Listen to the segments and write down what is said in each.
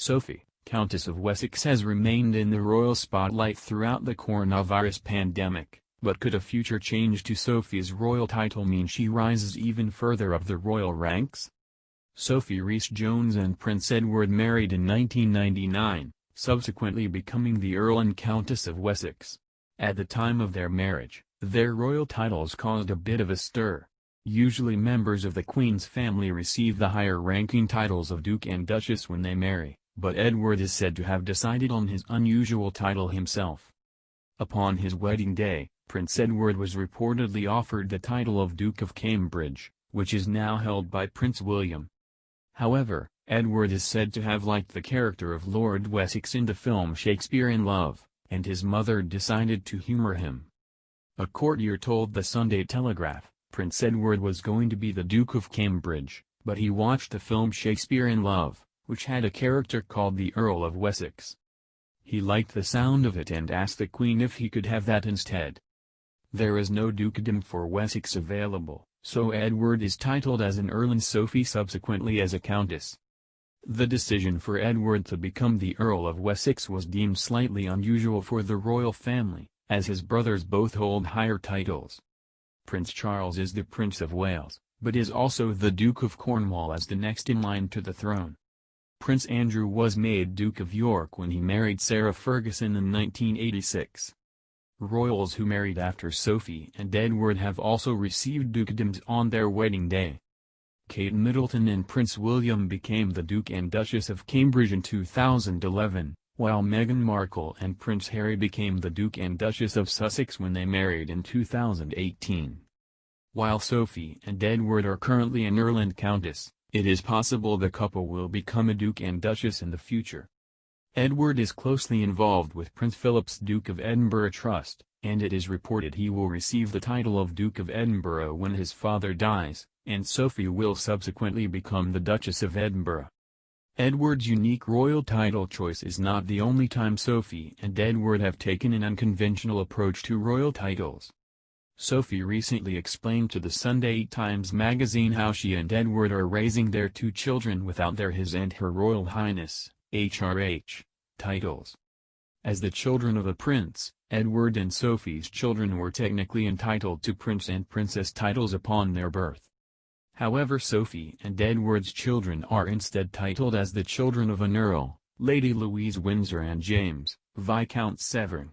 Sophie, Countess of Wessex has remained in the royal spotlight throughout the coronavirus pandemic, but could a future change to Sophie's royal title mean she rises even further up the royal ranks? Sophie Rhys-Jones and Prince Edward married in 1999, subsequently becoming the Earl and Countess of Wessex. At the time of their marriage, their royal titles caused a bit of a stir. Usually members of the Queen's family receive the higher-ranking titles of Duke and Duchess when they marry, but Edward is said to have decided on his unusual title himself. Upon his wedding day, Prince Edward was reportedly offered the title of Duke of Cambridge, which is now held by Prince William. However, Edward is said to have liked the character of Lord Wessex in the film Shakespeare in Love, and his mother decided to humor him. A courtier told the Sunday Telegraph, Prince Edward was going to be the Duke of Cambridge, but he watched the film Shakespeare in Love, which had a character called the Earl of Wessex. He liked the sound of it and asked the Queen if he could have that instead. There is no dukedom for Wessex available, so Edward is titled as an Earl and Sophie subsequently as a Countess. The decision for Edward to become the Earl of Wessex was deemed slightly unusual for the royal family, as his brothers both hold higher titles. Prince Charles is the Prince of Wales, but is also the Duke of Cornwall as the next in line to the throne. Prince Andrew was made Duke of York when he married Sarah Ferguson in 1986. Royals who married after Sophie and Edward have also received dukedoms on their wedding day. Kate Middleton and Prince William became the Duke and Duchess of Cambridge in 2011, while Meghan Markle and Prince Harry became the Duke and Duchess of Sussex when they married in 2018. While Sophie and Edward are currently an Earl and Countess, it is possible the couple will become a Duke and Duchess in the future. Edward is closely involved with Prince Philip's Duke of Edinburgh Trust, and it is reported he will receive the title of Duke of Edinburgh when his father dies, and Sophie will subsequently become the Duchess of Edinburgh. Edward's unique royal title choice is not the only time Sophie and Edward have taken an unconventional approach to royal titles. Sophie recently explained to the Sunday Times magazine how she and Edward are raising their two children without their His and Her Royal Highness, HRH, titles. As the children of a prince, Edward and Sophie's children were technically entitled to prince and princess titles upon their birth. However, Sophie and Edward's children are instead titled as the children of an Earl, Lady Louise Windsor and James, Viscount Severn.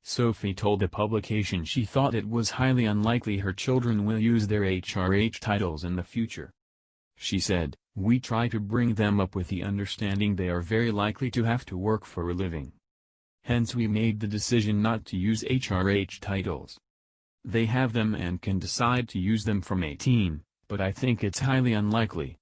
Sophie told the publication she thought it was highly unlikely her children will use their HRH titles in the future. She said, "We try to bring them up with the understanding they are very likely to have to work for a living. Hence we made the decision not to use HRH titles. They have them and can decide to use them from 18, but I think it's highly unlikely."